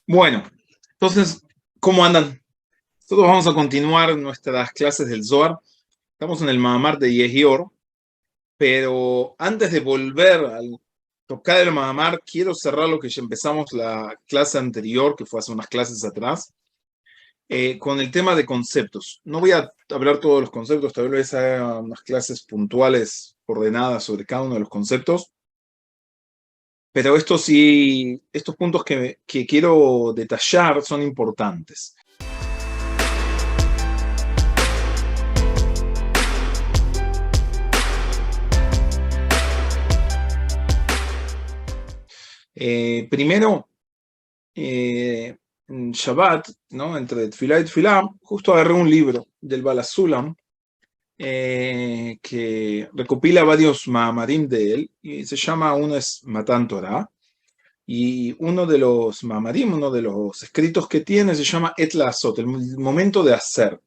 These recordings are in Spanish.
Bueno, entonces, ¿cómo andan? Nosotros vamos a continuar nuestras clases del Zohar. Estamos en el Mahamar de Yehior, pero antes de volver a tocar el Mahamar, quiero cerrar lo que ya empezamos la clase anterior, que fue hace unas clases atrás, con el tema de conceptos. No voy a hablar todos los conceptos, tal vez haya unas clases puntuales ordenadas sobre cada uno de los conceptos, pero estos sí, estos puntos que quiero detallar son importantes. Primero, en Shabbat, ¿no? Entre Tfilá y Tfilá, justo agarré un libro del Bala Sulam que recopila varios Maamarim de él, y se llama, uno es Matan Torah, y uno de los Maamarim, uno de los escritos que tiene, se llama Et La'asot, el momento de hacer.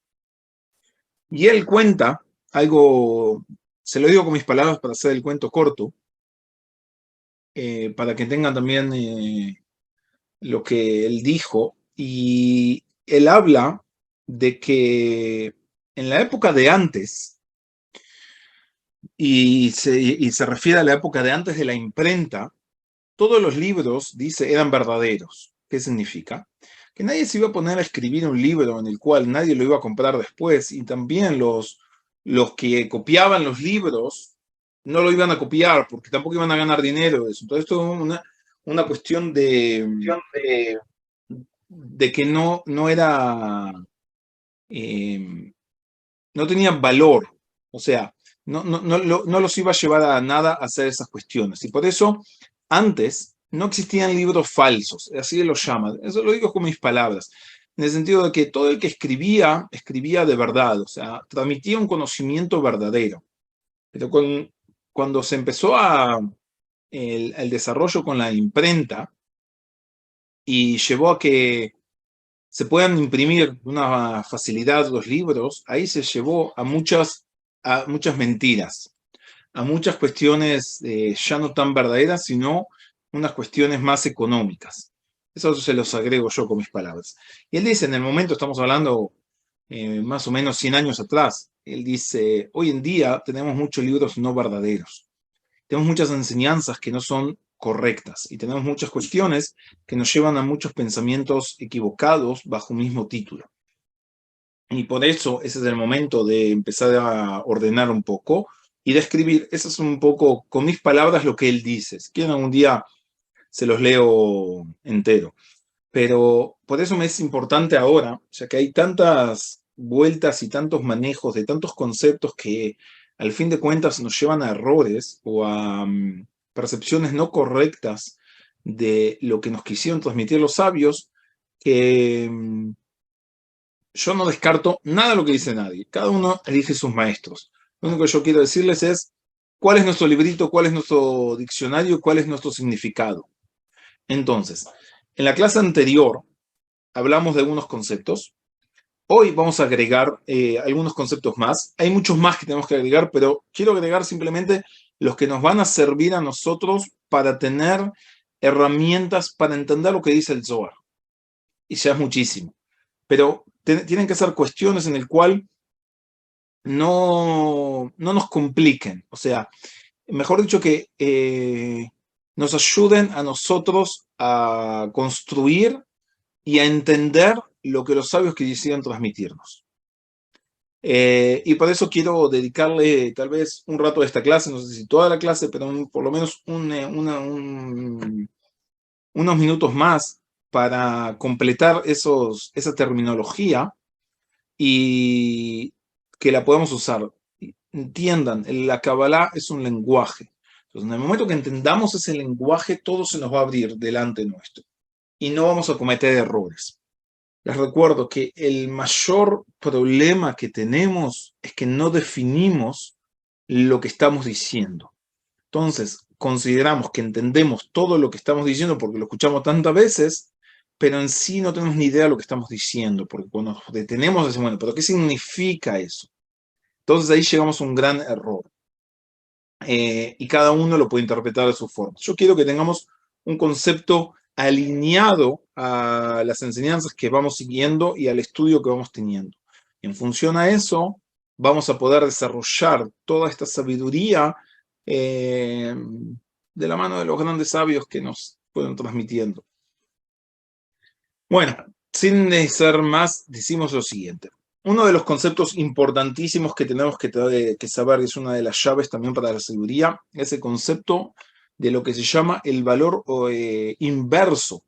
Y él cuenta algo, se lo digo con mis palabras para hacer el cuento corto, para que tengan también lo que él dijo, y él habla de que en la época de antes, y se refiere a la época de antes de la imprenta, todos los libros, dice, eran verdaderos. ¿Qué significa? Que nadie se iba a poner a escribir un libro en el cual nadie lo iba a comprar después, y también los que copiaban los libros no lo iban a copiar porque tampoco iban a ganar dinero de eso. Entonces, esto es una cuestión de que no era, no tenía valor, o sea, no los iba a llevar a nada a hacer esas cuestiones. Y por eso, antes, no existían libros falsos, así lo llaman. Eso lo digo con mis palabras, en el sentido de que todo el que escribía, escribía de verdad, o sea, transmitía un conocimiento verdadero. Pero cuando se empezó el desarrollo con la imprenta, y llevó a que se puedan imprimir de una facilidad los libros, ahí se llevó a muchas mentiras, a muchas cuestiones ya no tan verdaderas, sino unas cuestiones más económicas. Eso se los agrego yo con mis palabras. Y él dice, en el momento, estamos hablando más o menos 100 años atrás, él dice, hoy en día tenemos muchos libros no verdaderos. Tenemos muchas enseñanzas que no son correctas y tenemos muchas cuestiones que nos llevan a muchos pensamientos equivocados bajo un mismo título. Y por eso ese es el momento de empezar a ordenar un poco y de escribir. Eso es un poco, con mis palabras, lo que él dice. Si quieren, algún día se los leo entero. Pero por eso me es importante ahora, ya que hay tantas vueltas y tantos manejos de tantos conceptos que al fin de cuentas nos llevan a errores o a percepciones no correctas de lo que nos quisieron transmitir los sabios, que yo no descarto nada de lo que dice nadie. Cada uno elige sus maestros. Lo único que yo quiero decirles es cuál es nuestro librito, cuál es nuestro diccionario, cuál es nuestro significado. Entonces, en la clase anterior hablamos de algunos conceptos. Hoy vamos a agregar algunos conceptos más. Hay muchos más que tenemos que agregar, pero quiero agregar simplemente los que nos van a servir a nosotros para tener herramientas para entender lo que dice el Zohar. Y ya es muchísimo. Pero tienen que ser cuestiones en el cual no nos compliquen. O sea, mejor dicho, que nos ayuden a nosotros a construir y a entender lo que los sabios quisieran transmitirnos. Y por eso quiero dedicarle tal vez un rato a esta clase, no sé si toda la clase, pero por lo menos unos minutos más para completar esa terminología y que la podamos usar. Entiendan, la Kabbalah es un lenguaje. Entonces, en el momento que entendamos ese lenguaje, todo se nos va a abrir delante nuestro y no vamos a cometer errores. Les recuerdo que el mayor problema que tenemos es que no definimos lo que estamos diciendo. Entonces, consideramos que entendemos todo lo que estamos diciendo porque lo escuchamos tantas veces, pero en sí no tenemos ni idea de lo que estamos diciendo, porque cuando nos detenemos decimos, bueno, ¿pero qué significa eso? Entonces ahí llegamos a un gran error. Y cada uno lo puede interpretar de su forma. Yo quiero que tengamos un concepto alineado a las enseñanzas que vamos siguiendo y al estudio que vamos teniendo. En función a eso, vamos a poder desarrollar toda esta sabiduría de la mano de los grandes sabios que nos pueden transmitiendo. Bueno, sin ser más, decimos lo siguiente. Uno de los conceptos importantísimos que tenemos que saber, que es una de las llaves también para la sabiduría, es el concepto de lo que se llama el valor inverso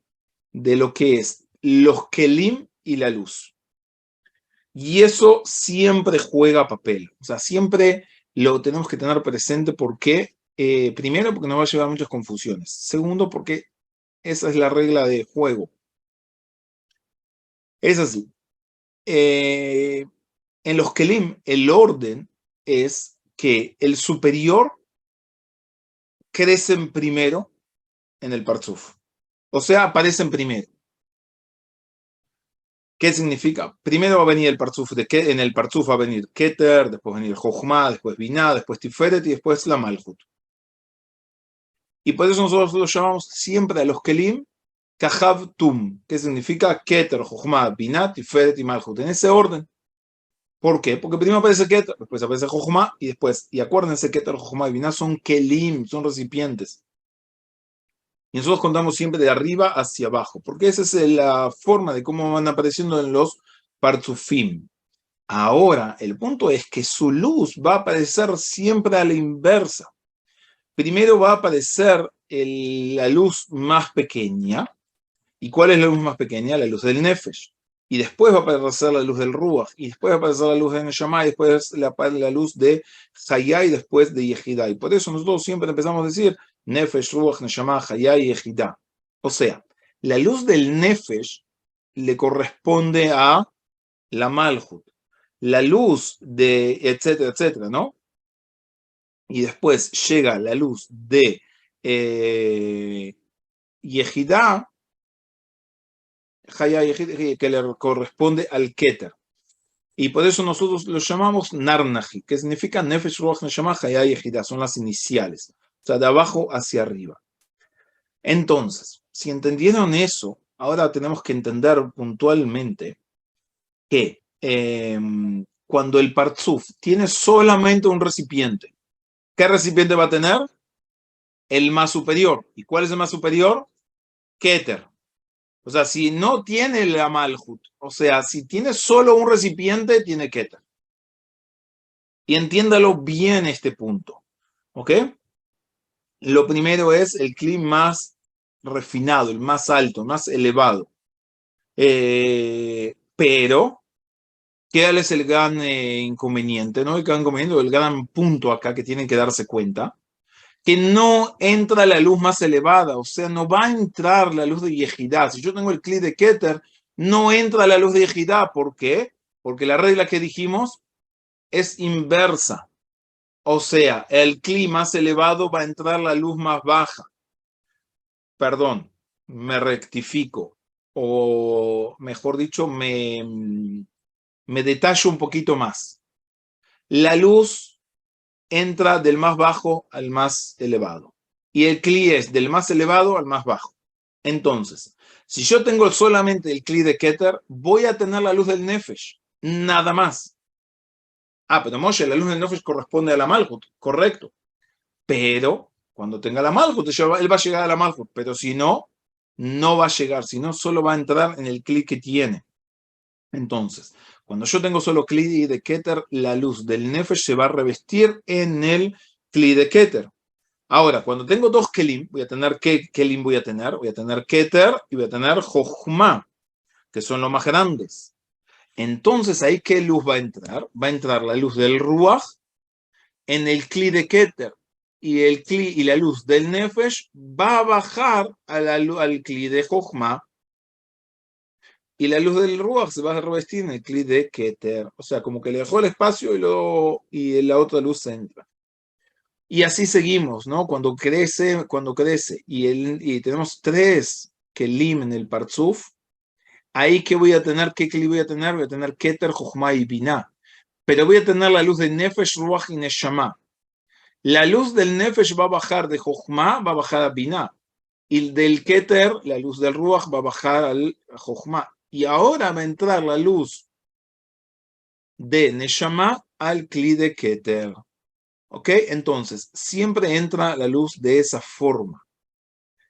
de lo que es los kelim y la luz. Y eso siempre juega papel. O sea, siempre lo tenemos que tener presente porque, primero, porque nos va a llevar a muchas confusiones. Segundo, porque esa es la regla de juego. Es así. En los kelim, el orden es que el superior crecen primero en el parzuf. O sea, aparecen primero. ¿Qué significa? Primero va a venir el parzuf, en el parzuf va a venir Keter, después va a venir Jochma, después Binah, después Tiferet y después la Malhut. Y por eso nosotros los llamamos siempre a los kelim Kahav Tum, que significa Keter, Jochma, Binah, Tiferet y Malhut, en ese orden. ¿Por qué? Porque primero aparece Keter, después aparece Jochma y después, y acuérdense, Keter, Jochma y Binah son kelim, son recipientes. Y nosotros contamos siempre de arriba hacia abajo, porque esa es la forma de cómo van apareciendo en los parzufim. Ahora, el punto es que su luz va a aparecer siempre a la inversa. Primero va a aparecer la luz más pequeña. ¿Y cuál es la luz más pequeña? La luz del Nefesh. Y después va a aparecer la luz del Ruach. Y después va a aparecer la luz de Neshama. Y después la luz de Hayá y después de Yehidá. Y por eso nosotros siempre empezamos a decir Nefesh, Ruach, Neshama, Hayá y Yehidá. O sea, la luz del Nefesh le corresponde a la Malhut. La luz de etcétera, etcétera, ¿no? Y después llega la luz de Yehidá, que le corresponde al Keter. Y por eso nosotros lo llamamos Narnaji, que significa Nefesh, Ruach, Neshama, Hayá y Yehidá, son las iniciales, o sea, de abajo hacia arriba. Entonces, si entendieron eso, ahora tenemos que entender puntualmente que cuando el Parzuf tiene solamente un recipiente, ¿qué recipiente va a tener? El más superior. ¿Y cuál es el más superior? Keter. O sea, si no tiene la Malhut, o sea, si tiene solo un recipiente, tiene Keter. Y entiéndalo bien este punto. ¿Ok? Lo primero es el clima más refinado, el más alto, el más elevado. Pero, ¿qué es el gran inconveniente? ¿No? El gran inconveniente, el gran punto acá que tienen que darse cuenta, que no entra la luz más elevada, o sea, no va a entrar la luz de Yehidá. Si yo tengo el clip de Keter, no entra la luz de Yehidá. ¿Por qué? Porque la regla que dijimos es inversa. O sea, el clip más elevado va a entrar la luz más baja. Perdón, me rectifico. O mejor dicho, me detallo un poquito más. La luz entra del más bajo al más elevado. Y el cli es del más elevado al más bajo. Entonces, si yo tengo solamente el cli de Keter, voy a tener la luz del Nefesh, nada más. Pero Moshe, la luz del Nefesh corresponde a la Malhut, correcto. Pero cuando tenga la Malhut, él va a llegar a la Malhut, pero si no, no va a llegar, sino solo va a entrar en el cli que tiene. Entonces, cuando yo tengo solo cli de Keter, la luz del Nefesh se va a revestir en el cli de Keter. Ahora, cuando tengo dos kelim, voy a tener ¿qué kelim voy a tener? Voy a tener Keter y voy a tener Jochma, que son los más grandes. Entonces, ¿ahí qué luz va a entrar? Va a entrar la luz del Ruach en el cli de Keter. Y la luz del Nefesh va a bajar al cli de Jochma. Y la luz del Ruach se va a revestir en el cli de Keter. O sea, como que le dejó el espacio y la otra luz entra. Y así seguimos, ¿no? Cuando crece, y tenemos tres kelim en el parzuf, ahí que voy a tener, ¿qué kelim voy a tener? Voy a tener Keter, Jochma y Binah. Pero voy a tener la luz de Nefesh, Ruach y Neshama. La luz del Nefesh va a bajar de Jochma, va a bajar a Binah. Y del Keter, la luz del Ruach, va a bajar al Jochma. Y ahora va a entrar la luz de Neshama al Kli de Keter. ¿Ok? Entonces, siempre entra la luz de esa forma.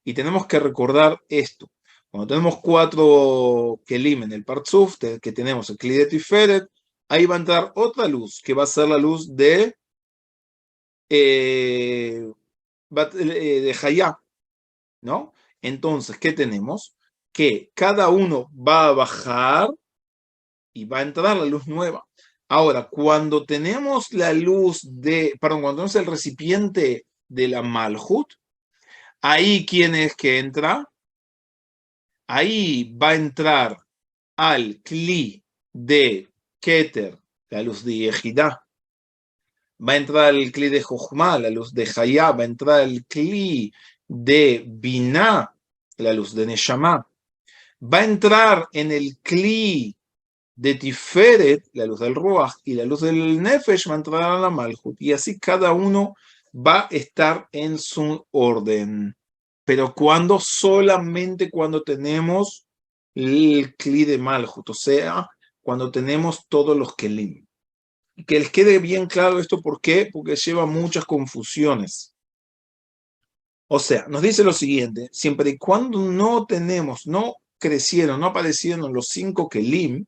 Y tenemos que recordar esto. Cuando tenemos 4 Kelim en el Partzuf, que tenemos el Kli de Tiferet, ahí va a entrar otra luz, que va a ser la luz de Hayá, ¿no? Entonces, ¿qué tenemos? Que cada uno va a bajar y va a entrar la luz nueva. Ahora, cuando tenemos la luz cuando tenemos el recipiente de la Malhut, ahí, ¿quién es que entra? Ahí va a entrar al Kli de Keter, la luz de Yehidá. Va a entrar el Kli de Jochma, la luz de Hayá. Va a entrar el Kli de Binah, la luz de Neshama. Va a entrar en el Kli de Tiferet, la luz del Ruach, y la luz del Nefesh va a entrar a la Malhut. Y así cada uno va a estar en su orden. Pero solamente cuando tenemos el Kli de Malhut, o sea, cuando tenemos todos los Kelim. Que les quede bien claro esto, ¿por qué? Porque lleva muchas confusiones. O sea, nos dice lo siguiente: siempre y cuando no aparecieron los 5 Kelim,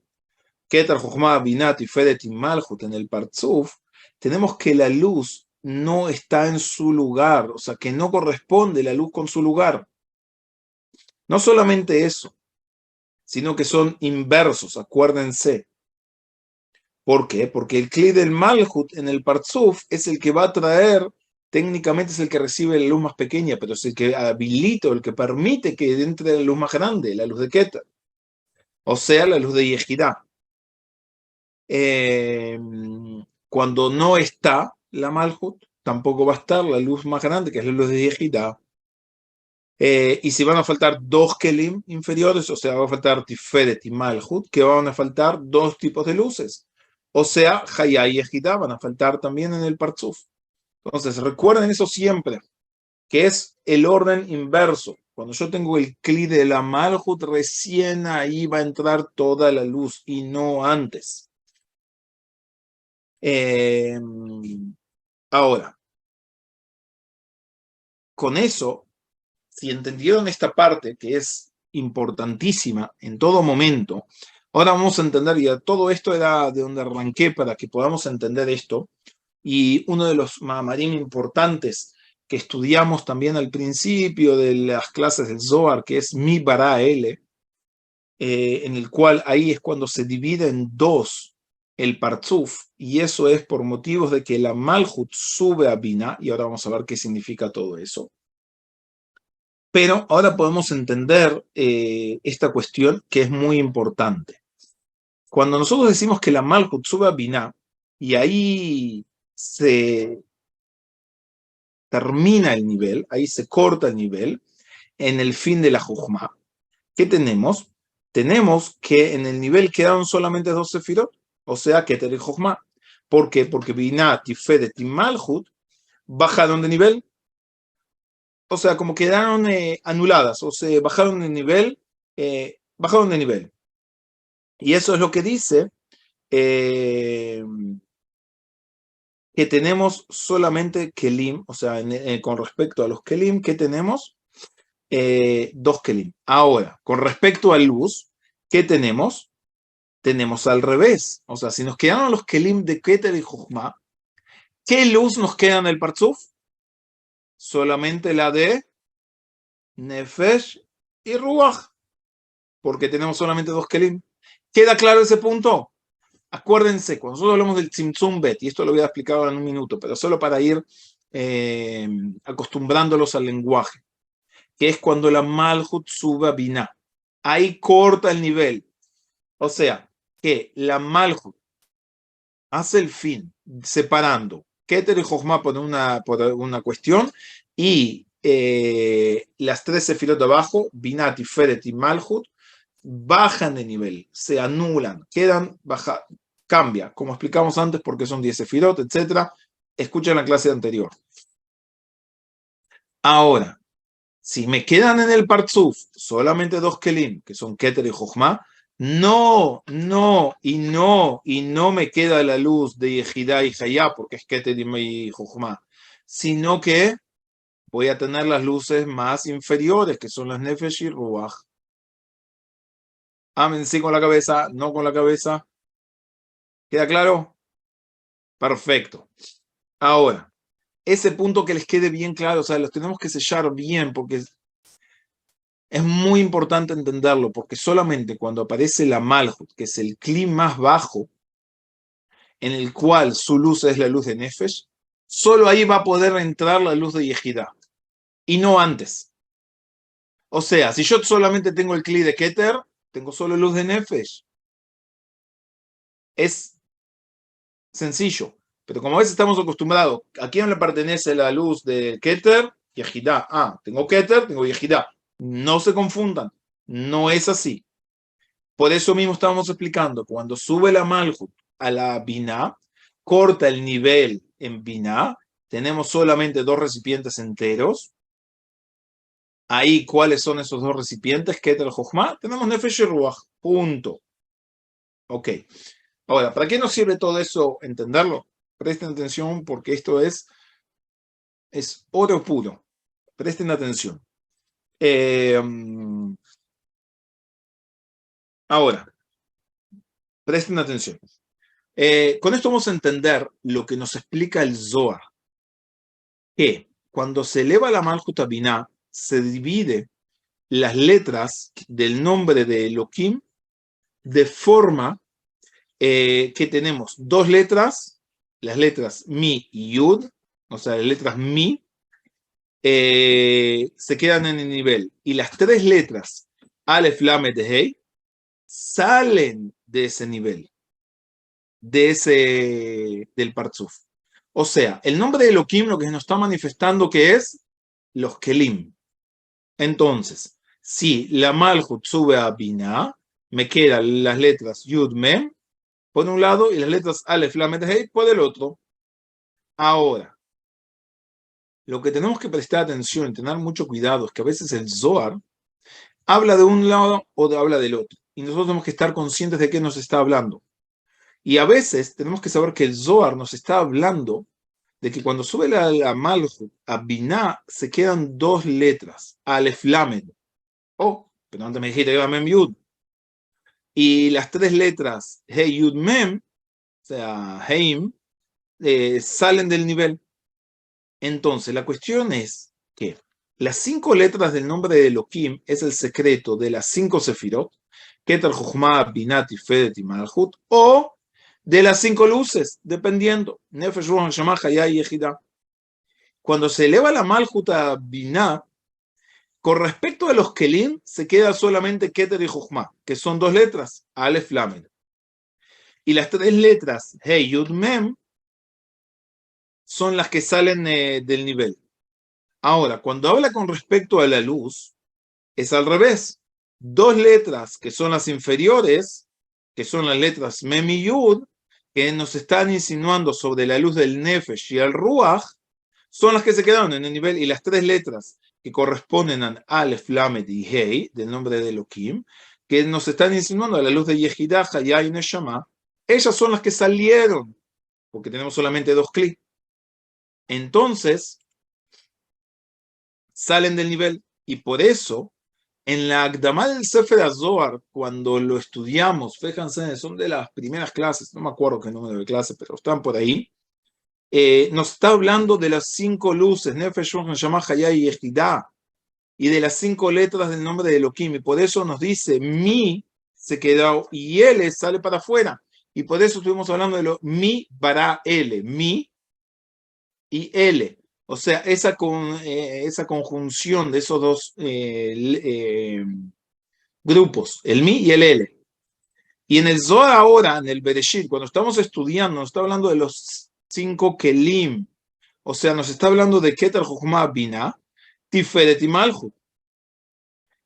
Keter, Jochma, Binah, Tiferet y Malhut en el Partzuf, tenemos que la luz no está en su lugar, o sea, que no corresponde la luz con su lugar. No solamente eso, sino que son inversos, acuérdense. ¿Por qué? Porque el Kli del Malhut en el Partzuf es el que va a traer, técnicamente es el que recibe la luz más pequeña, pero es el que habilita, el que permite que entre la luz más grande, la luz de Keter, o sea, la luz de Yehidá. Cuando no está la Malhut, tampoco va a estar la luz más grande, que es la luz de Yehidá. Y si van a faltar 2 Kelim inferiores, o sea, va a faltar Tiferet y Malhut, que van a faltar 2 tipos de luces. O sea, Hayá y Yehidá van a faltar también en el Partzuf. Entonces, recuerden eso siempre, que es el orden inverso. Cuando yo tengo el Kli de la Malhut, recién ahí va a entrar toda la luz y no antes. Ahora, con eso, si entendieron esta parte que es importantísima en todo momento, ahora vamos a entender, ya todo esto era de donde arranqué para que podamos entender esto, y uno de los mamarim importantes que estudiamos también al principio de las clases del Zohar, que es Mi Bara Ele, en el cual ahí es cuando se divide en 2 el Partzuf, y eso es por motivos de que la Malhut sube a Binah, y ahora vamos a ver qué significa todo eso. Pero ahora podemos entender esta cuestión que es muy importante. Cuando nosotros decimos que la Malhut sube a Binah, y ahí se termina el nivel, ahí se corta el nivel, en el fin de la Jujma, ¿qué tenemos? Tenemos que en el nivel quedaron solamente 2 sefirot, o sea, Keter y Jujma. ¿Por qué? Porque Binah, Tiferet y Malhut bajaron de nivel, o sea, como quedaron anuladas, o sea, bajaron de nivel, Y eso es lo que dice que tenemos solamente Kelim, o sea, con respecto a los Kelim, ¿qué tenemos? 2 Kelim. Ahora, con respecto a luz, ¿qué tenemos? Tenemos al revés. O sea, si nos quedaron los Kelim de Keter y Jochma, ¿qué luz nos queda en el Partzuf? Solamente la de Nefesh y Ruach, porque tenemos solamente 2 Kelim. ¿Queda claro ese punto? Acuérdense, cuando nosotros hablamos del Tzimtzum Bet, y esto lo voy a explicar ahora en un minuto, pero solo para ir acostumbrándolos al lenguaje, que es cuando la Malhut sube a Binah. Ahí corta el nivel. O sea, que la Malhut hace el fin, separando Keter y Jochma por una cuestión, y las 3 sefirot de abajo, Binah, Tiferet y Malhut, bajan de nivel, se anulan, cambia, como explicamos antes, porque son 10 sefirot, etc. Escuchen la clase anterior. Ahora, Si me quedan en el Partzuf solamente dos Kelim, que son Keter y Jochma, no me queda la luz de Yehidá y Hayá, porque es Keter y Jochma, sino que voy a tener las luces más inferiores, que son las Nefesh y Ruach. Amén, sí con la cabeza, no con la cabeza. ¿Queda claro? Perfecto. Ahora, ese punto que les quede bien claro, o sea, los tenemos que sellar bien, porque es muy importante entenderlo, porque solamente cuando aparece la Malhut, que es el Kli más bajo, en el cual su luz es la luz de Nefesh, solo ahí va a poder entrar la luz de Yehidá, y no antes. O sea, si yo solamente tengo el Kli de Keter, tengo solo luz de Nefesh. Es sencillo. Pero como a veces estamos acostumbrados, ¿a quién le pertenece la luz de Keter? Yehidá. Ah, tengo Keter, tengo Yehidá. No se confundan. No es así. Por eso mismo estábamos explicando, cuando sube la Malhut a la Binah, corta el nivel en Binah, tenemos solamente dos recipientes enteros. Ahí, ¿cuáles son esos dos recipientes? Keter, Jochma. Tenemos Nefesh y Ruach. Punto. Ok. Ahora, ¿para qué nos sirve todo eso entenderlo? Presten atención porque esto es oro puro. Presten atención. Ahora, presten atención. Con esto vamos a entender lo que nos explica el Zohar. Que cuando se eleva la Malhut a Binah, se divide las letras del nombre de Elohim de forma que tenemos dos letras, las letras Mi y Yud, o sea, las letras Mi, se quedan en el nivel. Y las tres letras, Aleph, Lamed, Hei, salen de ese nivel, del Partzuf. O sea, el nombre de Elohim lo que nos está manifestando que es los Kelim. Entonces, si la Malhut sube a Binah, me quedan las letras Yud, Mem, por un lado, y las letras Aleph, Lamed, Hei, por el otro. Ahora, lo que tenemos que prestar atención y tener mucho cuidado es que a veces el Zohar habla de un lado o habla del otro. Y nosotros tenemos que estar conscientes de qué nos está hablando. Y a veces tenemos que saber que el Zohar nos está hablando de que cuando sube la Malhut a Binah se quedan dos letras, Aleph, Lamed. Oh, pero antes me dijiste que era Mem, Yud. Y las tres letras Hey, Yud, Mem, o sea, Heim, salen del nivel. Entonces, la cuestión es que las 5 letras del nombre de Elohim es el secreto de las 5 sefirot, Keter, Jochma, Binah, Tiferet y Malhut, o de las 5 luces, dependiendo, Nefesh, Ruach, Neshama, Hayá y Yehidá. Cuando se eleva la Malhut a Binah, con respecto a los Kelim, se queda solamente Keter y Jochma, que son dos letras, Aleph, Lamed. Y las tres letras, Hey, Yud, Mem, son las que salen del nivel. Ahora, cuando habla con respecto a la luz, es al revés. Dos letras que son las inferiores, que son las letras Mem y Yud, que nos están insinuando sobre la luz del Nefesh y el Ruach, son las que se quedaron en el nivel, y las tres letras que corresponden a Aleph, Lamed y Hei, del nombre de Elohim, que nos están insinuando a la luz de Yehidá, Hayá y Neshama, ellas son las que salieron, porque tenemos solamente dos clics. Entonces, salen del nivel, y por eso, en la Akdamá del Sefer HaZohar, cuando lo estudiamos, fíjense, son de las primeras clases, no me acuerdo qué número de clase, pero están por ahí, nos está hablando de las 5 luces, Nefesh, Ruach, Neshama, Hayá y Yehidá, y de las 5 letras del nombre de Elohim, y por eso nos dice, Mi se quedó, y L sale para afuera, y por eso estuvimos hablando de lo Mi para L, Mi y L. O sea, esa conjunción de esos dos grupos, el Mi y el L. Y en el Zohar ahora, en el Bereshit, cuando estamos estudiando, nos está hablando de los 5 Kelim. O sea, nos está hablando de Keter, Jochma, Binah, Tiferet y Malhut.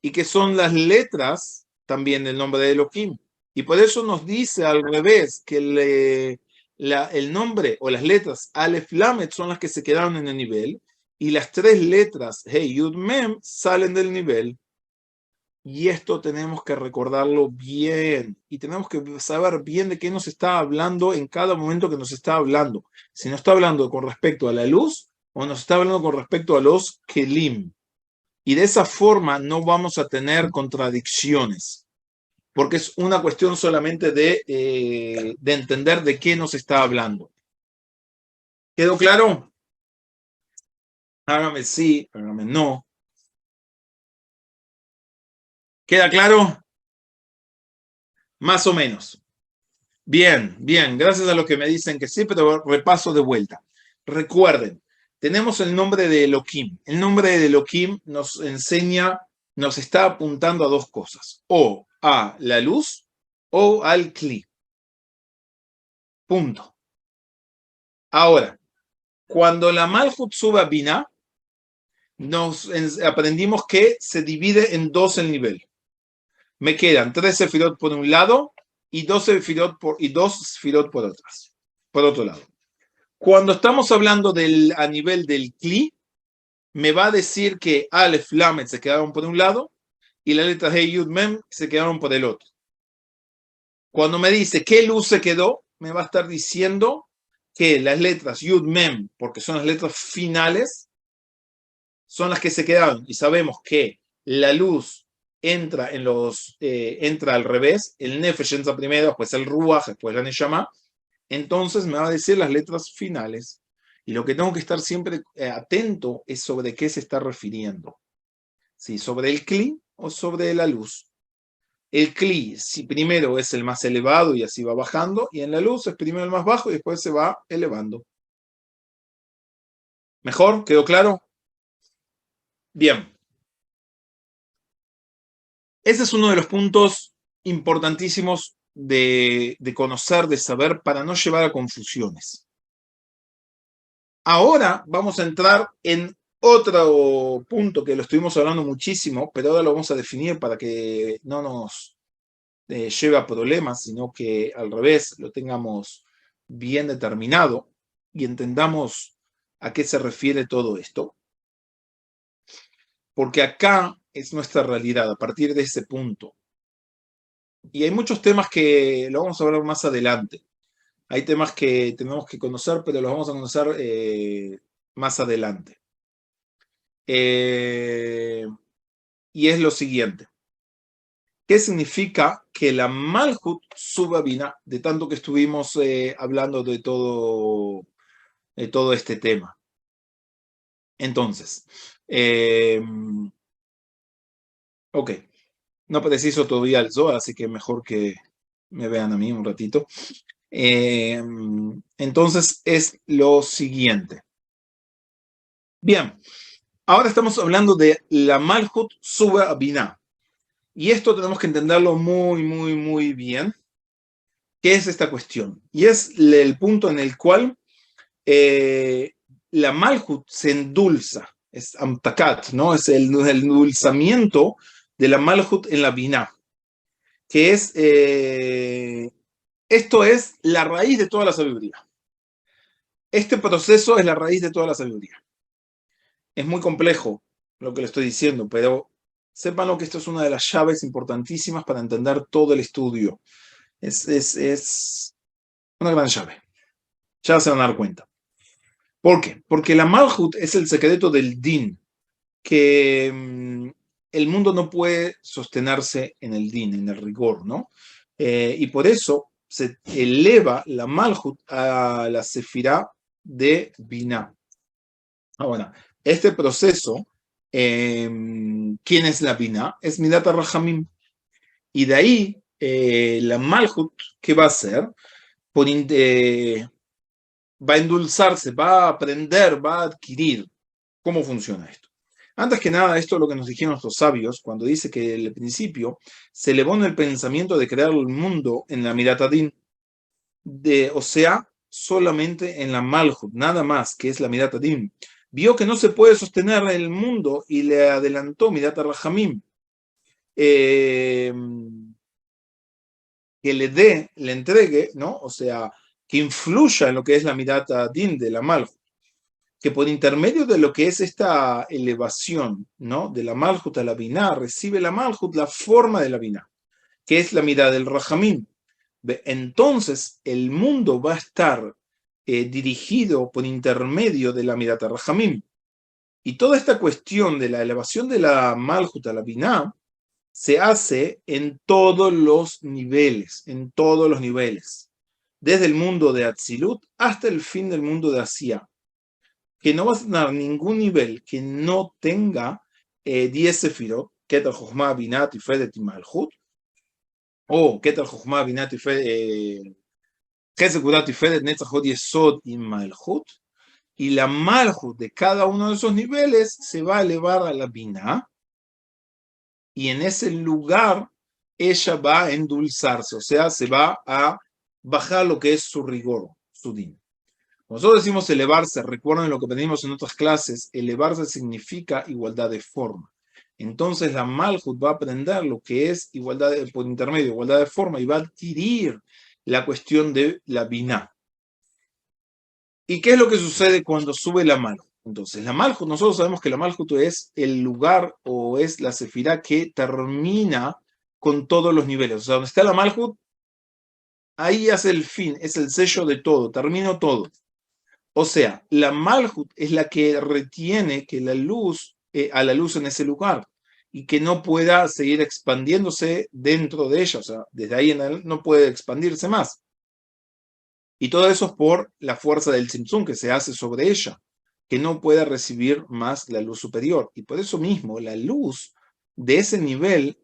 Y que son las letras también del nombre de Elohim. Y por eso nos dice al revés que el nombre o las letras Aleph, Lamed son las que se quedaron en el nivel, y las tres letras Hey, Yud, Mem salen del nivel. Y esto tenemos que recordarlo bien y tenemos que saber bien de qué nos está hablando en cada momento que nos está hablando. Si nos está hablando con respecto a la luz o nos está hablando con respecto a los kelim. Y de esa forma no vamos a tener contradicciones, porque es una cuestión solamente de entender de qué nos está hablando. ¿Quedó claro? Hágame sí, hágame no. ¿Queda claro? Más o menos. Bien, bien. Gracias a los que me dicen que sí, pero repaso de vuelta. Recuerden, tenemos el nombre de Elohim. El nombre de Elohim nos enseña, nos está apuntando a dos cosas. O a la luz o al Kli. Punto. Ahora, cuando la Malhut sube a Binah, aprendimos que se divide en dos el nivel. Me quedan 3 sefirot por un lado y 2 sefirot por otro lado. Cuando estamos hablando a nivel del Kli, me va a decir que Aleph, Lamed se quedaron por un lado y la letra Hey, Yud, Mem se quedaron por el otro. Cuando me dice qué luz se quedó, me va a estar diciendo que las letras Yud, Mem, porque son las letras finales, son las que se quedaron. Y sabemos que la luz entra al revés, el Nefesh entra primero, después el Ruach, después la Neshama. Entonces me va a decir las letras finales. Y lo que tengo que estar siempre atento es sobre qué se está refiriendo. ¿Sí? ¿Sobre el Kli o sobre la luz? El Kli, si primero es el más elevado y así va bajando, y en la luz es primero el más bajo y después se va elevando. ¿Mejor? ¿Quedó claro? Bien. Ese es uno de los puntos importantísimos de conocer, de saber, para no llevar a confusiones. Ahora vamos a entrar en otro punto que lo estuvimos hablando muchísimo, pero ahora lo vamos a definir para que no nos lleve a problemas, sino que al revés lo tengamos bien determinado y entendamos a qué se refiere todo esto. Porque acá es nuestra realidad, a partir de ese punto. Y hay muchos temas que lo vamos a hablar más adelante. Hay temas que tenemos que conocer, pero los vamos a conocer más adelante. Y es lo siguiente. ¿Qué significa que la Malhut suba a Binah? De tanto que estuvimos hablando de todo este tema. Entonces, ok. No preciso todavía el Zohar, así que mejor que me vean a mí un ratito. Entonces es lo siguiente. Bien, ahora estamos hablando de la Malhut sube a Binah. Y esto tenemos que entenderlo muy, muy, muy bien. ¿Qué es esta cuestión? Y es el punto en el cual la Malhut se endulza. Es Amtakat, ¿no? Es el endulzamiento de la Malhut en la Binah. Que es, esto es la raíz de toda la sabiduría. Este proceso es la raíz de toda la sabiduría. Es muy complejo lo que le estoy diciendo, pero sépanlo que esto es una de las llaves importantísimas para entender todo el estudio. Es una gran llave. Ya se van a dar cuenta. ¿Por qué? Porque la Malhut es el secreto del Din, que el mundo no puede sostenerse en el Din, en el rigor, ¿no? Y por eso se eleva la Malhut a la Sefirá de Binah. Ahora, este proceso, ¿quién es la Binah? Es Midat Rahamim. Y de ahí, la Malhut, ¿qué va a hacer? Va a endulzarse, va a aprender, va a adquirir. ¿Cómo funciona esto? Antes que nada, esto es lo que nos dijeron nuestros sabios cuando dice que al principio se elevó en el pensamiento de crear el mundo en la Midat Adin, o sea, solamente en la Malhut, nada más, que es la Midat Adin. Vio que no se puede sostener el mundo y le adelantó Midat Rahamim. Que le entregue, ¿no? O sea, que influya en lo que es la Midat Adin de la Malhut. que por intermedio de lo que es esta elevación, ¿no? De la Malhut a la Binah, recibe la Malhut la forma de la Binah, que es la mirada del Rajamim. Entonces el mundo va a estar dirigido por intermedio de la mirada del Rajamim. Y toda esta cuestión de la elevación de la Malhut a la Binah se hace en todos los niveles, desde el mundo de Atzilut hasta el fin del mundo de Asiyah, que no va a tener ningún nivel que no tenga 10 sefirot, Keter, Jochma, Binah, Tiferet y Malhut, o Keter, Jochma, Binah, Tiferet, Chesed, Gvurah, Tiferet, Netzach, Hod, Yesod y Malhut, y la Malhut de cada uno de esos niveles se va a elevar a la Binah, y en ese lugar ella va a endulzarse, o sea, se va a bajar lo que es su rigor, su din. Nosotros decimos elevarse, recuerden lo que aprendimos en otras clases, elevarse significa igualdad de forma. Entonces la Malhut va a aprender lo que es igualdad por intermedio, igualdad de forma, y va a adquirir la cuestión de la Binah. ¿Y qué es lo que sucede cuando sube la Malhut? Entonces, la Malhut, nosotros sabemos que la Malhut es el lugar o es la sefirá que termina con todos los niveles. O sea, donde está la Malhut, ahí hace el fin, es el sello de todo, termino todo. O sea, la Malhut es la que retiene que la luz, a la luz en ese lugar, y que no pueda seguir expandiéndose dentro de ella. O sea, desde ahí en adelante no puede expandirse más. Y todo eso es por la fuerza del Tzimtzum que se hace sobre ella, que no puede recibir más la luz superior. Y por eso mismo, la luz de ese nivel,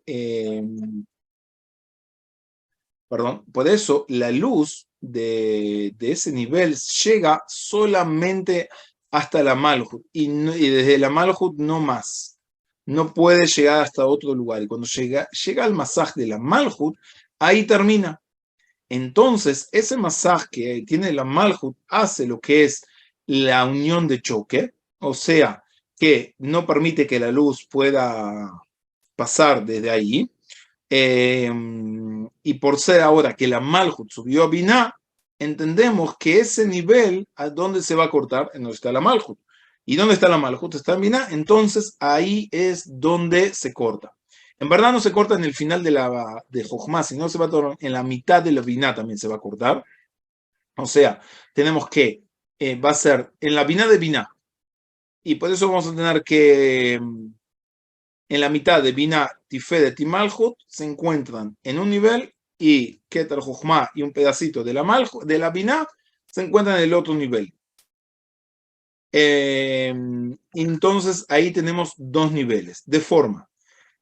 por eso la luz de ese nivel llega solamente hasta la Malhut, y desde la Malhut no más. No puede llegar hasta otro lugar. Y cuando llega al masaj de la Malhut, ahí termina. Entonces, ese masaj que tiene la Malhut hace lo que es la unión de choque, o sea, que no permite que la luz pueda pasar desde ahí. Y por ser ahora que la Malhut subió a Binah, entendemos que ese nivel, ¿a dónde se va a cortar? En donde está la Malhut. ¿Y dónde está la Malhut? Está en Binah, entonces ahí es donde se corta. En verdad no se corta en el final de Jochma, sino se va a en la mitad de la Binah también se va a cortar. O sea, tenemos que va a ser en la Binah de Binah. Y por eso vamos a tener que en la mitad de Binah, Tiferet y Malhut se encuentran en un nivel, y Keter, Jochma y un pedacito de la Binah se encuentran en el otro nivel. Entonces ahí tenemos dos niveles, de forma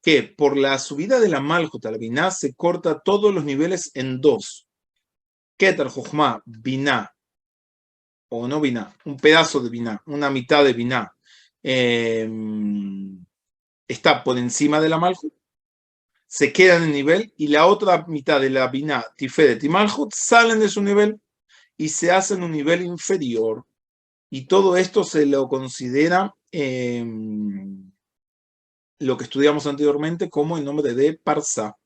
que por la subida de la Malhut a la Binah se corta todos los niveles en dos. Keter, Jochma, Binah, o no Binah, un pedazo de Binah, una mitad de Binah, está por encima de la Malhut, se queda en el nivel, y la otra mitad de la Binah, Tiferet y Malhut salen de su nivel y se hacen un nivel inferior. Y todo esto se lo considera lo que estudiamos anteriormente como el nombre de Parsa.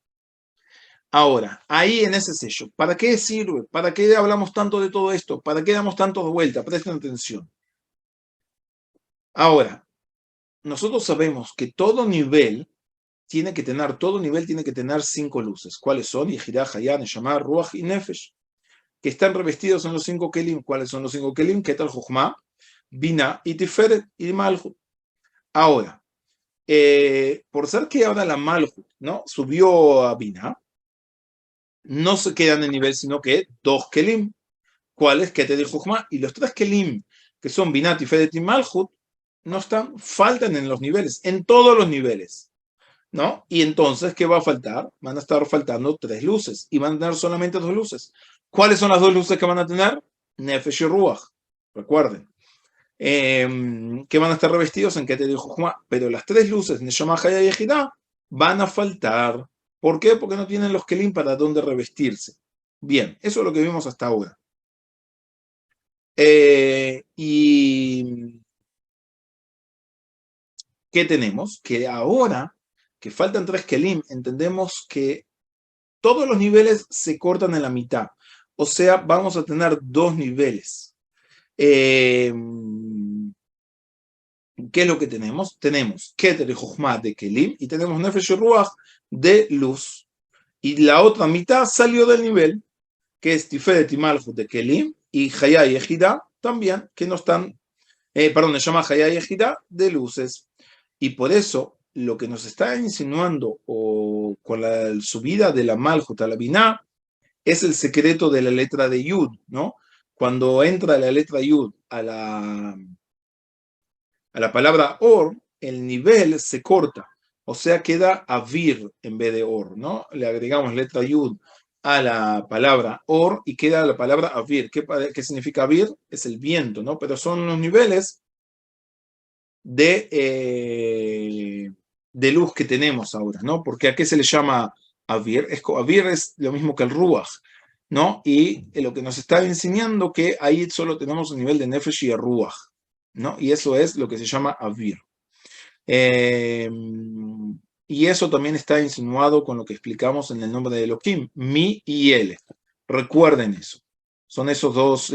Ahora, ahí en ese sello, ¿para qué sirve? ¿Para qué hablamos tanto de todo esto? ¿Para qué damos tanto de vuelta? Presten atención. Ahora, nosotros sabemos que todo nivel tiene que tener 5 luces. ¿Cuáles son? Yejirah, Hayah, Neshama, Ruach y Nefesh. Que están revestidos en los 5 kelim. ¿Cuáles son los 5 kelim? Keter, Jochma, Binah y Tiferet y Malhut. Ahora, por ser que ahora la Malhut, ¿no?, subió a Binah, no se quedan en el nivel, sino que 2 kelim. ¿Cuáles? Keter y Jochma. Y los 3 kelim, que son Binah, Tiferet y Malhut, no están, faltan en los niveles, en todos los niveles, ¿no? Y entonces, ¿qué va a faltar? Van a estar faltando 3 luces, y van a tener solamente 2 luces. ¿Cuáles son las 2 luces que van a tener? Nefesh y Ruach. Recuerden. Que van a estar revestidos en Keter y Jochma, pero las 3 luces, Neshama, Hayah y Yejirah, van a faltar. ¿Por qué? Porque no tienen los kelim para dónde revestirse. Bien, eso es lo que vimos hasta ahora. Y ¿qué tenemos? Que ahora que faltan 3 kelim, entendemos que todos los niveles se cortan en la mitad. O sea, vamos a tener 2 niveles. ¿qué es lo que tenemos? Tenemos Keter y Jochma de Kelim y tenemos Nefesh y Ruach de luz. Y la otra mitad salió del nivel, que es Tiferet y Malchut de Kelim y Hayá y Ejida también, que no están, se llama Hayá y Ejida de luces. Y por eso lo que nos está insinuando o con la subida de la Malchut a la Binah es el secreto de la letra de Yud, ¿no? Cuando entra la letra Yud a la palabra Or, el nivel se corta, o sea, queda Avir en vez de Or, ¿no? Le agregamos letra Yud a la palabra Or y queda la palabra Avir. ¿Qué significa Avir? Es el viento, ¿no? Pero son los niveles de luz que tenemos ahora, ¿no? Porque ¿a qué se le llama Avir? Avir es lo mismo que el Ruach, ¿no? Y lo que nos está enseñando que ahí solo tenemos el nivel de Nefesh y el Ruach, ¿no? Y eso es lo que se llama Avir. Y eso también está insinuado con lo que explicamos en el nombre de Elohim, Mi y Ele. Recuerden eso. Son esos dos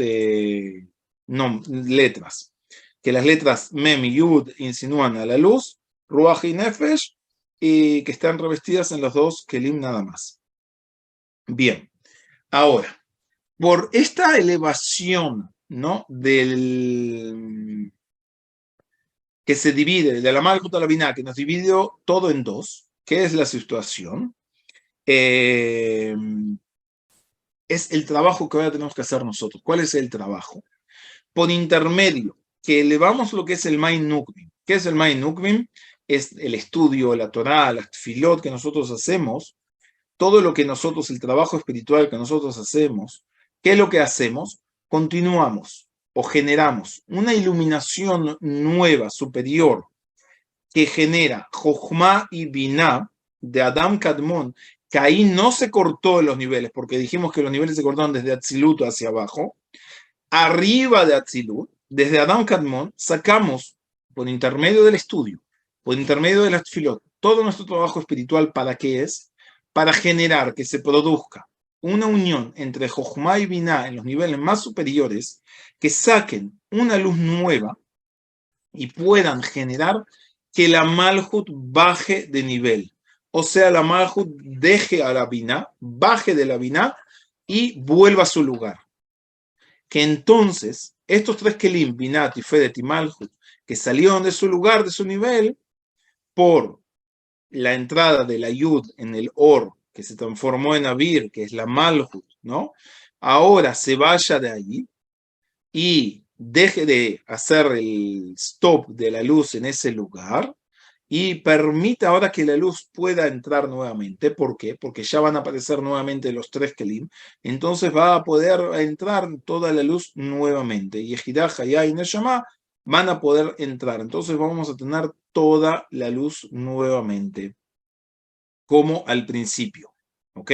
letras. Que las letras Mem y Yud insinúan a la luz, Ruach y Nefesh, y que están revestidas en los dos Kelim nada más. Bien. Ahora, por esta elevación, ¿no? Que se divide, de la Malchut a la Binah, que nos dividió todo en dos, ¿qué es la situación? Es el trabajo que ahora tenemos que hacer nosotros. ¿Cuál es el trabajo? Por intermedio, que elevamos lo que es el Main Nukvim. ¿Qué es el Main Nukvim? Es el estudio, la Torah, las tfilot que nosotros hacemos, todo lo que nosotros, el trabajo espiritual que nosotros hacemos. ¿Qué es lo que hacemos? Continuamos o generamos una iluminación nueva, superior, que genera Jochma y Binah de Adam Kadmon, que ahí no se cortó en los niveles, porque dijimos que los niveles se cortaron desde Atzilut hacia abajo. Arriba de Atzilut, desde Adam Kadmon, sacamos por intermedio del estudio, por intermedio de las tfilot, todo nuestro trabajo espiritual. ¿Para qué es? Para generar que se produzca una unión entre Jochma y Binah en los niveles más superiores, que saquen una luz nueva y puedan generar que la Malhut baje de nivel. O sea, la Malhut deje a la Binah, baje de la Binah y vuelva a su lugar. Que entonces, estos tres Kelim, Binah, Tiferet y Malhut, que salieron de su lugar, de su nivel, por la entrada de la Yud en el Or, que se transformó en Avir, que es la Malhut, ¿no? Ahora se vaya de allí y deje de hacer el stop de la luz en ese lugar y permita ahora que la luz pueda entrar nuevamente. ¿Por qué? Porque ya van a aparecer nuevamente los tres Kelim. Entonces va a poder entrar toda la luz nuevamente. Y Ejidá, Hayá y Neshama van a poder entrar. Entonces vamos a tener toda la luz nuevamente, como al principio. ¿Ok?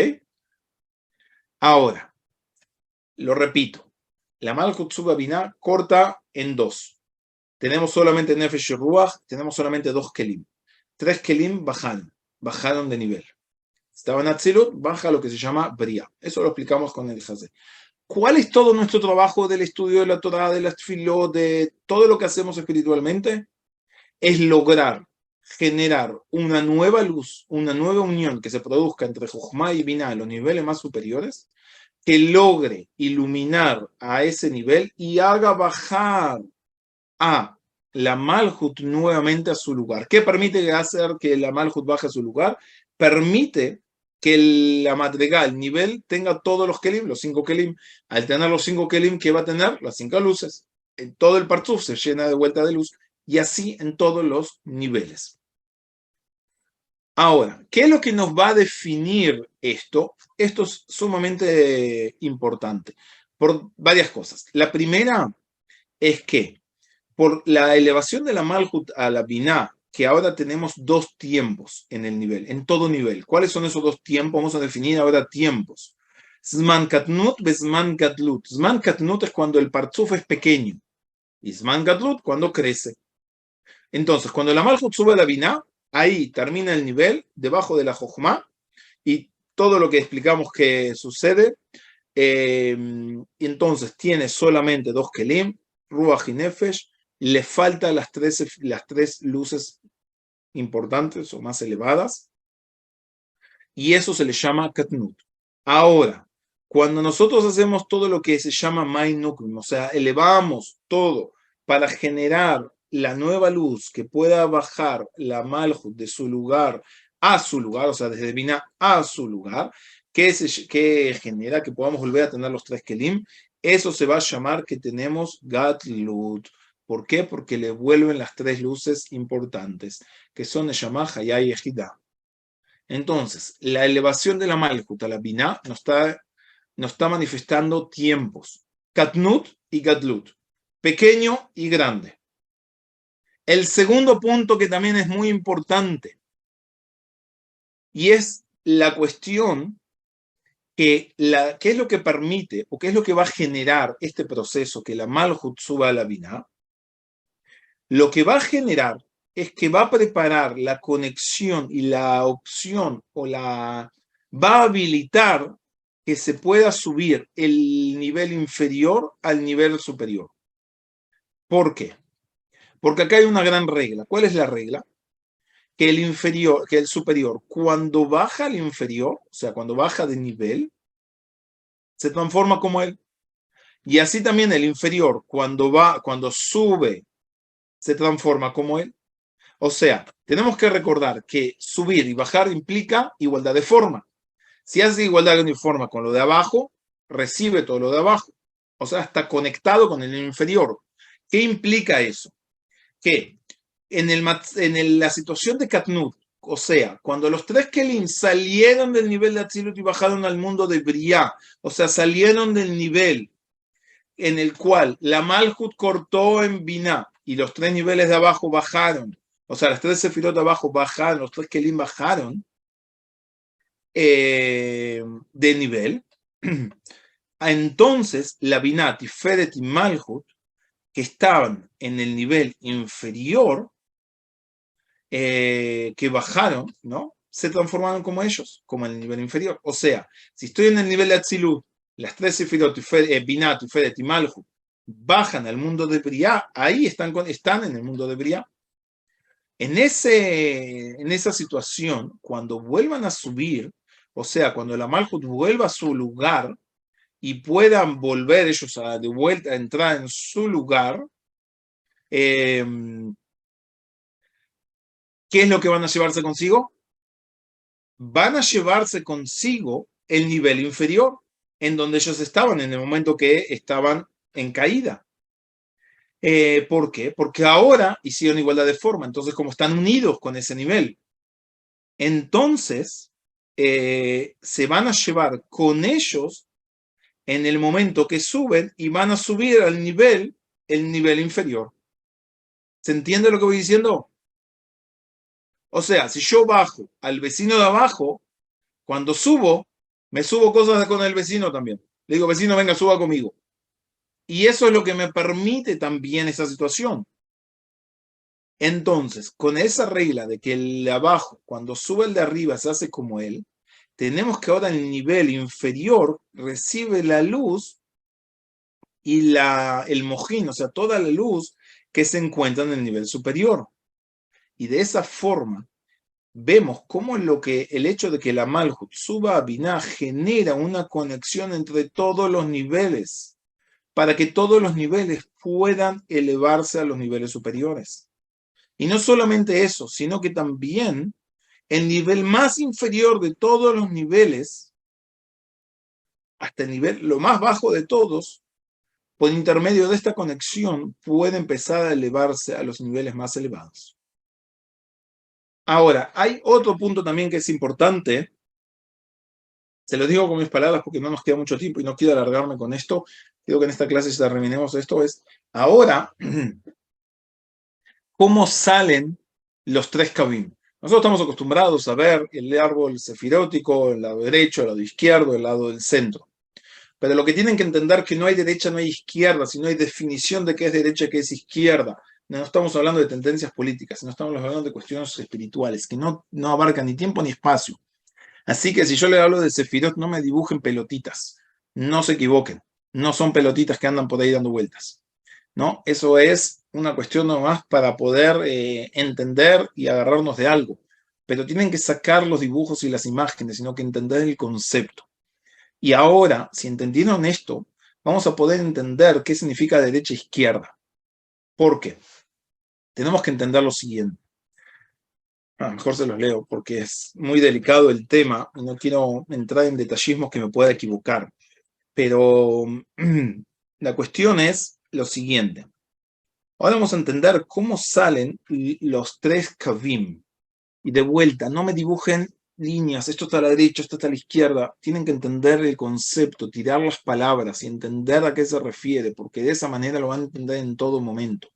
Ahora, lo repito. La Malchut Suba Binah corta en dos. Tenemos solamente Nefesh y Ruach, tenemos solamente dos Kelim. Tres Kelim bajaron de nivel. Estaban Atzilut, baja lo que se llama Bria. Eso lo explicamos con el Hazé. ¿Cuál es todo nuestro trabajo del estudio de la Torah, de las Tfilot, de todo lo que hacemos espiritualmente? Es lograr generar una nueva luz, una nueva unión que se produzca entre Jochma y Binah en los niveles más superiores, que logre iluminar a ese nivel y haga bajar a la Malhut nuevamente a su lugar. ¿Qué permite hacer que la Malhut baje a su lugar? Permite que la madrigal, el nivel, tenga todos los kelim, los 5 kelim. Al tener los 5 kelim, ¿qué va a tener? Las 5 luces. En todo el partzuf se llena de vuelta de luz y así en todos los niveles. Ahora, ¿qué es lo que nos va a definir esto? Esto es sumamente importante por varias cosas. La primera es que por la elevación de la Malhut a la Binah, que ahora tenemos dos tiempos en el nivel, en todo nivel. ¿Cuáles son esos dos tiempos? Vamos a definir ahora tiempos. Zman Katnut, Zman Gadlut. Zman Katnut es cuando el partzuf es pequeño y Zman Gadlut cuando crece. Entonces, cuando la Malhut sube a la Binah, ahí termina el nivel, debajo de la Jochma, y todo lo que explicamos que sucede, entonces tiene solamente dos Kelim, Ruach y Nefesh, le faltan las tres luces importantes o más elevadas, y eso se le llama Katnut. Ahora, cuando nosotros hacemos todo lo que se llama Mainukrim, o sea, elevamos todo para generar la nueva luz que pueda bajar la Malhut de su lugar a su lugar, o sea, desde Binah a su lugar, que genera que podamos volver a tener los tres Kelim, eso se va a llamar que tenemos Gatlut. ¿Por qué? Porque le vuelven las tres luces importantes, que son Neshama, Hayá y Ejidá. Entonces, la elevación de la Malhut a la Binah nos está manifestando tiempos, Katnut y Gatlut, pequeño y grande. El segundo punto que también es muy importante, y es la cuestión ¿qué es lo que permite o qué es lo que va a generar este proceso que la Malhut suba a la Binah? Lo que va a generar es que va a preparar la conexión y la opción va a habilitar que se pueda subir el nivel inferior al nivel superior. ¿Por qué? Porque acá hay una gran regla. ¿Cuál es la regla? Que el superior, cuando baja al inferior, o sea, cuando baja de nivel, se transforma como él. Y así también el inferior, cuando sube, se transforma como él. O sea, tenemos que recordar que subir y bajar implica igualdad de forma. Si hace igualdad de forma con lo de abajo, recibe todo lo de abajo. O sea, está conectado con el inferior. ¿Qué implica eso? Que la situación de Katnut, o sea, cuando los tres Kelim salieron del nivel de Atzilut y bajaron al mundo de Briah, o sea, salieron del nivel en el cual la Malhut cortó en Binah y los tres niveles de abajo bajaron, o sea, las tres sefirot de abajo bajaron, los tres Kelim bajaron de nivel, entonces la Binah, Tiferet y Malhut, que estaban en el nivel inferior, que bajaron, ¿no? Se transformaron como ellos, como en el nivel inferior. O sea, si estoy en el nivel de Atzilut, las tres sefirot, Binah, Tiferet y Malhut, bajan al mundo de Briah, ahí están en el mundo de Briah. En esa situación, cuando vuelvan a subir, o sea, cuando la Malhut vuelva a su lugar y puedan volver ellos de vuelta a entrar en su lugar, ¿qué es lo que van a llevarse consigo? Van a llevarse consigo el nivel inferior, en donde ellos estaban en el momento que estaban en caída. ¿Por qué? Porque ahora hicieron igualdad de forma, entonces como están unidos con ese nivel, entonces se van a llevar con ellos en el momento que suben y van a subir el nivel inferior. ¿Se entiende lo que voy diciendo? O sea, si yo bajo al vecino de abajo, cuando subo, me subo cosas con el vecino también. Le digo, vecino, venga, suba conmigo. Y eso es lo que me permite también esa situación. Entonces, con esa regla de que el de abajo, cuando sube el de arriba, se hace como él, tenemos que ahora el nivel inferior recibe la luz y el mojín, o sea, toda la luz que se encuentra en el nivel superior. Y de esa forma, vemos cómo el hecho de que la Malhut suba a Binah genera una conexión entre todos los niveles, para que todos los niveles puedan elevarse a los niveles superiores. Y no solamente eso, sino que también el nivel más inferior de todos los niveles, hasta el nivel lo más bajo de todos, por intermedio de esta conexión, puede empezar a elevarse a los niveles más elevados. Ahora, hay otro punto también que es importante, se lo digo con mis palabras porque no nos queda mucho tiempo y no quiero alargarme con esto, quiero que en esta clase terminemos esto, es ahora, ¿cómo salen los tres Kavim? Nosotros estamos acostumbrados a ver el árbol sefirótico, el lado derecho, el lado izquierdo, el lado del centro. Pero lo que tienen que entender es que no hay derecha, no hay izquierda, sino hay definición de qué es derecha y qué es izquierda. No estamos hablando de tendencias políticas, no estamos hablando de cuestiones espirituales, que no abarcan ni tiempo ni espacio. Así que si yo le hablo de sefirot, no me dibujen pelotitas. No se equivoquen. No son pelotitas que andan por ahí dando vueltas. ¿No? Eso es una cuestión nomás para poder entender y agarrarnos de algo. Pero tienen que sacar los dibujos y las imágenes, sino que entender el concepto. Y ahora, si entendieron esto, vamos a poder entender qué significa derecha e izquierda. ¿Por qué? Tenemos que entender lo siguiente. Mejor se los leo porque es muy delicado el tema y no quiero entrar en detallismos que me pueda equivocar. Pero la cuestión es lo siguiente. Ahora vamos a entender cómo salen los tres kavim. Y de vuelta, no me dibujen líneas, esto está a la derecha, esto está a la izquierda. Tienen que entender el concepto, tirar las palabras y entender a qué se refiere, porque de esa manera lo van a entender en todo momento.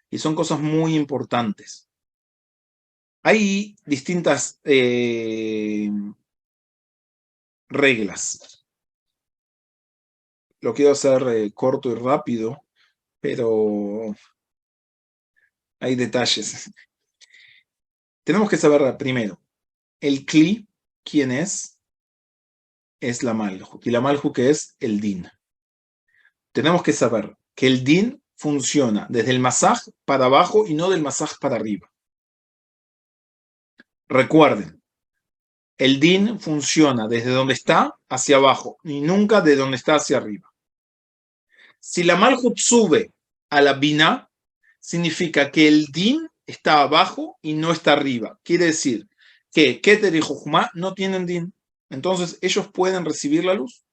Y son cosas muy importantes. Hay distintas reglas. Lo quiero hacer corto y rápido, pero hay detalles. Tenemos que saber primero, el Kli, ¿quién es? Es la Malhut. ¿Y la Malhut qué es? El Din. Tenemos que saber que el Din funciona desde el Masaj para abajo y no del Masaj para arriba. Recuerden, el Din funciona desde donde está hacia abajo y nunca de donde está hacia arriba. Si la Malhut sube a la Binah, significa que el Din está abajo y no está arriba. Quiere decir que Keter y Jochma no tienen Din. Entonces ellos pueden recibir la luz.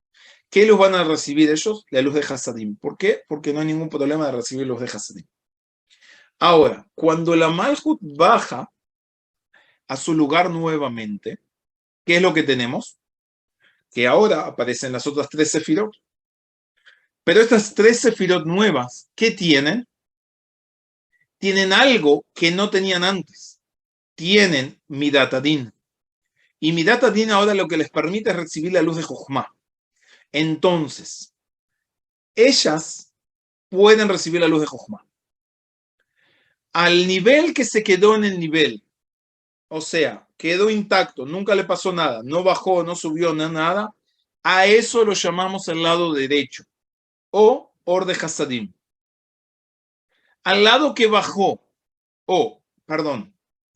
¿Qué luz van a recibir ellos? La luz de Hasadim. ¿Por qué? Porque no hay ningún problema de recibir luz de Hasadim. Ahora, cuando la Malhut baja a su lugar nuevamente, ¿qué es lo que tenemos? Que ahora aparecen las otras tres sefirot. Pero estas tres sefirot nuevas, ¿qué tienen? Tienen algo que no tenían antes. Tienen Midat Adin. Y Midat Adin ahora lo que les permite es recibir la luz de Jochma. Entonces, ellas pueden recibir la luz de Jochma. Al nivel que se quedó en el nivel, o sea, quedó intacto, nunca le pasó nada, no bajó, no subió, nada, a eso lo llamamos el lado derecho, o Or de Hasadim. Al lado que bajó,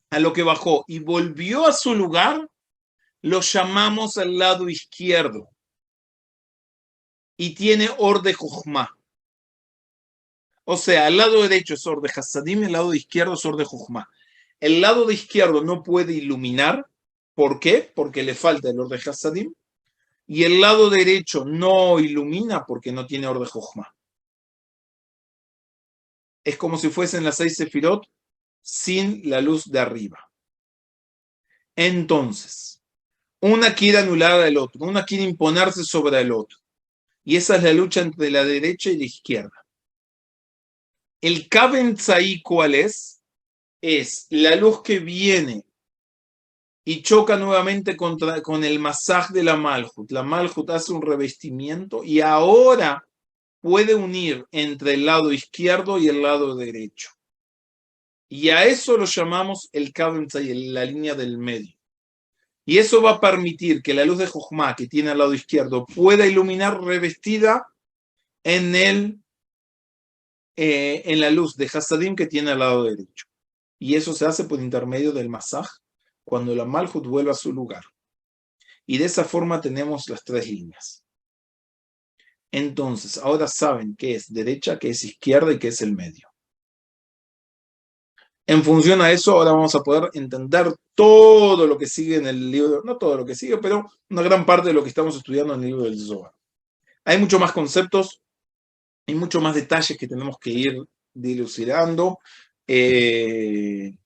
a lo que bajó y volvió a su lugar, lo llamamos el lado izquierdo. Y tiene Or de Jochma. O sea, el lado derecho es Or de Hasadim y el lado izquierdo es Or de Jochma. El lado de izquierdo no puede iluminar. ¿Por qué? Porque le falta el Or de Hasadim. Y el lado derecho no ilumina porque no tiene Or de Jochma. Es como si fuesen las 6 sefirot sin la luz de arriba. Entonces, una quiere anular al otro, una quiere imponerse sobre el otro. Y esa es la lucha entre la derecha y la izquierda. El Kaven Tzai, ¿cuál es? Es la luz que viene y choca nuevamente con el masaj de la Malhut. La Malhut hace un revestimiento y ahora puede unir entre el lado izquierdo y el lado derecho. Y a eso lo llamamos el Kaven Tzai, la línea del medio. Y eso va a permitir que la luz de Jochma que tiene al lado izquierdo pueda iluminar revestida en la luz de Hasadim que tiene al lado derecho. Y eso se hace por intermedio del masaj cuando la Malhut vuelve a su lugar. Y de esa forma tenemos las tres líneas. Entonces, ahora saben qué es derecha, qué es izquierda y qué es el medio. En función a eso, ahora vamos a poder entender todo lo que sigue en el libro, no todo lo que sigue, pero una gran parte de lo que estamos estudiando en el libro del Zohar. Hay mucho más conceptos y mucho más detalles que tenemos que ir dilucidando, pero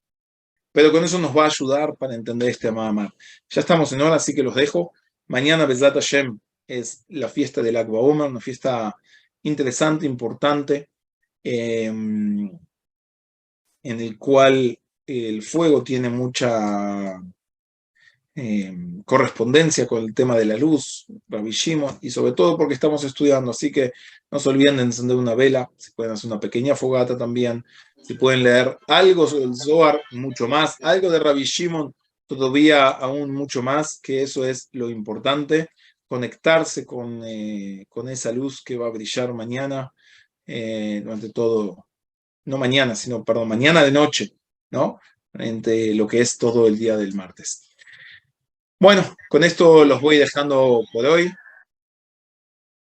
con eso nos va a ayudar para entender este Amar. Ya estamos en hora, así que los dejo. Mañana, Bezat Hashem, es la fiesta del Lag BaOmer, una fiesta interesante, importante, en el cual el fuego tiene mucha correspondencia con el tema de la luz, Rabbi Shimon, y sobre todo porque estamos estudiando, así que no se olviden de encender una vela, si pueden hacer una pequeña fogata también, si pueden leer algo sobre el Zohar, mucho más, algo de Rabbi Shimon, todavía aún mucho más, que eso es lo importante, conectarse con esa luz que va a brillar mañana durante todo no mañana, sino, perdón, mañana de noche, ¿no? Entre lo que es todo el día del martes. Bueno, con esto los voy dejando por hoy.